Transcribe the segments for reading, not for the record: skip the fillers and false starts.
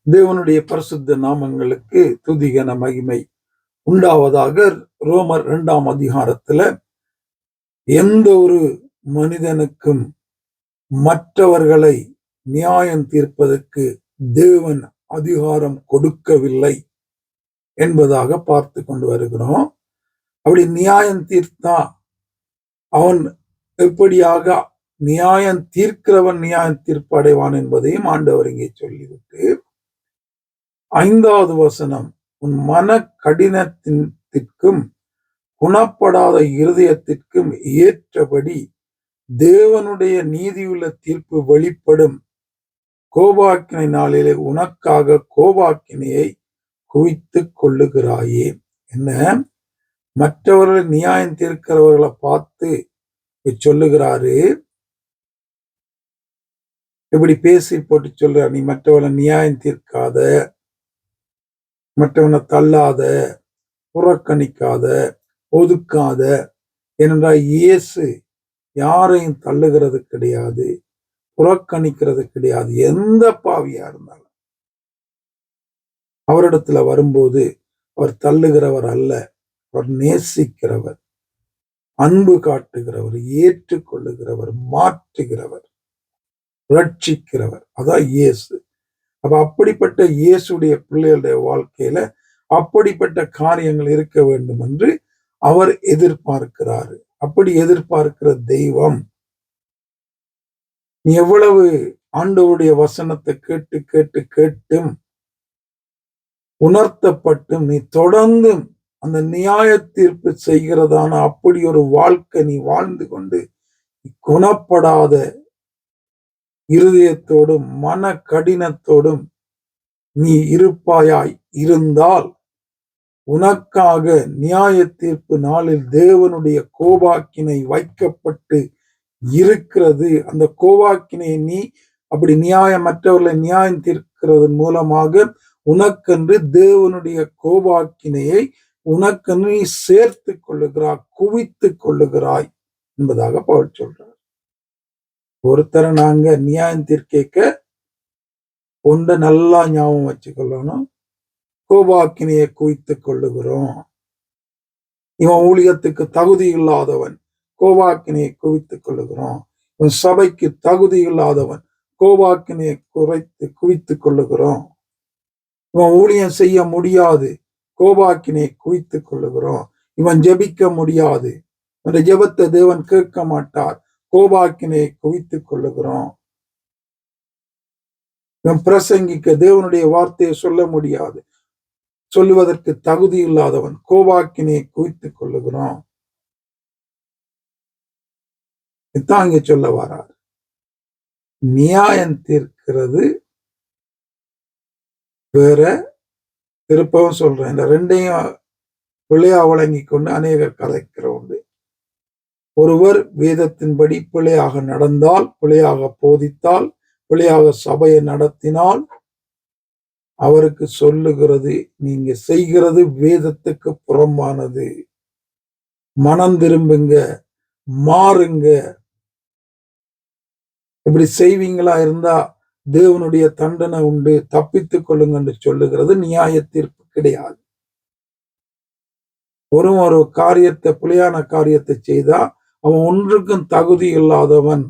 தேவனுடைய பரிசுத்த நாமங்களுக்கு துதிகன மகிமை உண்டாவதாக. ரோமர் 2ஆம் அதிகாரத்துல எந்த ஒரு மனிதனுக்கும் மற்றவர்களை நியாயம் தீர்ப்பதற்கு தேவன் அதிகாரம் கொடுக்கவில்லை என்பதாக பார்த்து கொண்டு வருகிறோம். அப்படி நியாயம் தீர்த்தா அவன் எப்படியாக நியாயம் தீர்க்கிறவன் நியாயம் தீர்ப்பு அடைவான் என்பதையும் ஆண்டவர் இங்கே சொல்லிவிட்டு 5வது வசனம், உன் மன கடினத்திற்கும் குணப்படாத இருதயத்திற்கும் ஏற்றபடி தேவனுடைய நீதியுள்ள தீர்ப்பு வெளிப்படும். கோபாக்கினை நாளிலே உனக்காக கோபாக்கினையை குவித்துக் கொள்ளுகிறாயே. என்ன, மற்றவர்களை நியாயம் தீர்க்கிறவர்களை பார்த்து சொல்லுகிறாரு. இப்படி பேசி போட்டு சொல்ற, நீ மற்றவர்களை நியாயம் தீர்க்காத, மற்றவனை தள்ளாத, புறக்கணிக்காத, ஒதுக்காத. ஏனென்றால் இயேசு யாரையும் தள்ளுகிறது கிடையாது, புறக்கணிக்கிறது கிடையாது. எந்த பாவியா இருந்தாலும் அவரிடத்துல வரும்போது அவர் தள்ளுகிறவர் அல்ல, அவர் நேசிக்கிறவர், அன்பு காட்டுகிறவர், ஏற்றுக்கொள்ளுகிறவர், மாற்றுகிறவர், ரட்சிக்கிறவர். அதான் இயேசு. அப்ப அப்படிப்பட்ட இயேசுடைய பிள்ளைகளுடைய வாழ்க்கையில அப்படிப்பட்ட காரியங்கள் இருக்க வேண்டும் என்று அவர் எதிர்பார்க்கிறாரு. அப்படி எதிர்பார்க்கிற தெய்வம், நீ எவ்வளவு ஆண்டவருடைய வசனத்தை கேட்டு கேட்டு கேட்டும் உணர்த்தப்பட்டும் நீ தொடர்ந்து அந்த நியாய தீர்ப்பு செய்கிறதான அப்படி ஒரு வாழ்க்கை நீ வாழ்ந்து கொண்டு குணப்படாத இருதயத்தோடும் மன கடினத்தோடும் நீ இருப்பாயாய் இருந்தால் உனக்காக நியாய தீர்ப்பு நாளில் தேவனுடைய கோபாக்கினை வைக்கப்பட்டு இருக்கிறது. அந்த கோபாக்கினை நீ அப்படி மற்றவர்களை நியாயம் தீர்க்கிறது மூலமாக உனக்கென்று தேவனுடைய கோபாக்கினையை உனக்கென்று நீ சேர்த்து கொள்ளுகிறாய், குவித்து கொள்ளுகிறாய் என்பதாக பவுல் சொல்றார். ஒருத்தரை நாங்க நியாயம் தீர்க்க ஒன்றை நல்லா ஞாபகம் வச்சுக்கொள்ளணும், கோபாக்கினையை குவித்துக் கொள்ளுகிறோம். இவன் ஊழியத்துக்கு தகுதி இல்லாதவன், கோபாக்கினையை குவித்துக் கொள்ளுகிறோம். இவன் சபைக்கு தகுதி இல்லாதவன், கோபாக்கினையை குவித்துக் கொள்ளுகிறோம். இவன் ஊழியம் செய்ய முடியாது, கோபாக்கினையை குவித்துக் கொள்ளுகிறோம். இவன் ஜெபிக்க முடியாது, அந்த ஜெபத்தை தேவன் கேட்க மாட்டார், கோபாக்கினையை குவித்துக் கொள்ளுகிறோம். இவன் பிரசங்கிக்க தேவனுடைய வார்த்தையை சொல்ல முடியாது, சொல்லுவதற்கு தகுதி இல்லாதவன், கோபாக்கினையை குவித்துக் கொள்ளுகிறோம். இதான் இங்க சொல்ல வரார். நியாயம் தீர்க்கிறது வேற. திருப்பவும் சொல்றேன், இந்த ரெண்டையும் பிழையா வழங்கி கொண்டு அநேகர் கலைக்கிற உண்டு. ஒருவர் வேதத்தின்படி பிழையாக நடந்தால், பிழையாக போதித்தால், பிழையாக சபையை நடத்தினால் அவருக்கு சொல்லுகிறது, நீங்க செய்கிறது வேதத்துக்கு புறம்பானது, மனம் திரும்புங்க, மாறுங்க. இப்படி செய்வீங்களா இருந்தா தேவனுடைய தண்டனை உண்டு, தப்பித்துக் கொள்ளுங்க என்று சொல்லுகிறது நியாய தீர்ப்பு கிடையாது. ஒரு காரியத்தை, பிழையான காரியத்தை செய்தா அவன் ஒன்றுக்கும் தகுதி இல்லாதவன்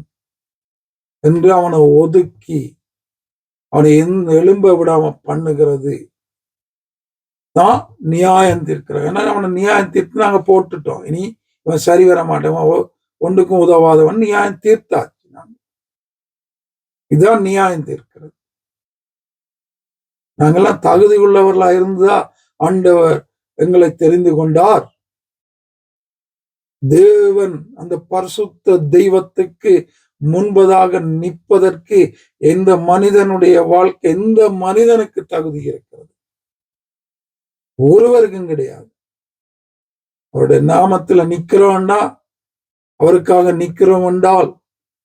என்று அவனை ஒதுக்கி அவனை எழும்ப விடாம பண்ணுகிறது தான் நியாயம் தீர்க்கிறார். ஏன்னா அவனை நியாயம் தீர்த்து நாங்க போட்டுட்டோம், இனி இவன் சரி வர மாட்டேன், ஒன்றுக்கும் உதவாதவன் நியாயம் தீர்த்தாச்சு. இதுதான் நியாயம் தீர்க்கிறது. நாங்கெல்லாம் தகுதி உள்ளவர்களா இருந்தா ஆண்டவர் எங்களை தெரிந்து கொண்டார். தேவன் அந்த பரிசுத்த தெய்வத்துக்கு முன்பதாக நிற்பதற்கு எந்த மனிதனுடைய வாழ்க்கை, எந்த மனிதனுக்கு தகுதி இருக்கிறது? ஒருவருக்கும் கிடையாது. அவருடைய நாமத்துல நிக்கிறோம்னா, அவருக்காக நிக்கிறோம் என்றால்,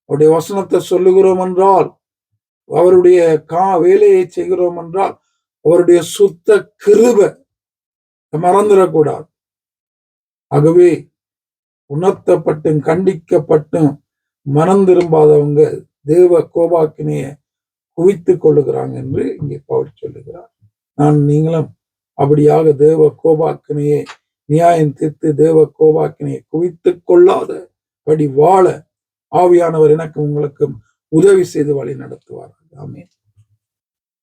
அவருடைய வசனத்தை சொல்லுகிறோம் என்றால், அவருடைய வேலையை செய்கிறோம் என்றால், அவருடைய சுத்த கிருபை மறந்துடக்கூடாது. ஆகவே உணர்த்தப்பட்டும் கண்டிக்கப்பட்டும் மனம் திரும்பாதவங்க தேவ கோபாக்கினைய குவித்துக் கொள்ளுகிறாங்க என்று இங்கே பவுல் சொல்லுகிறார். நீங்களும் அப்படியாக தேவ கோபாக்கினையை நியாயம் தீர்த்து தேவ கோபாக்கினையை குவித்துக் கொள்ளாதபடி வாழ ஆவியானவர் எனக்கு உங்களுக்கும் உதவி செய்து வழி நடத்துவார். ஆமென்.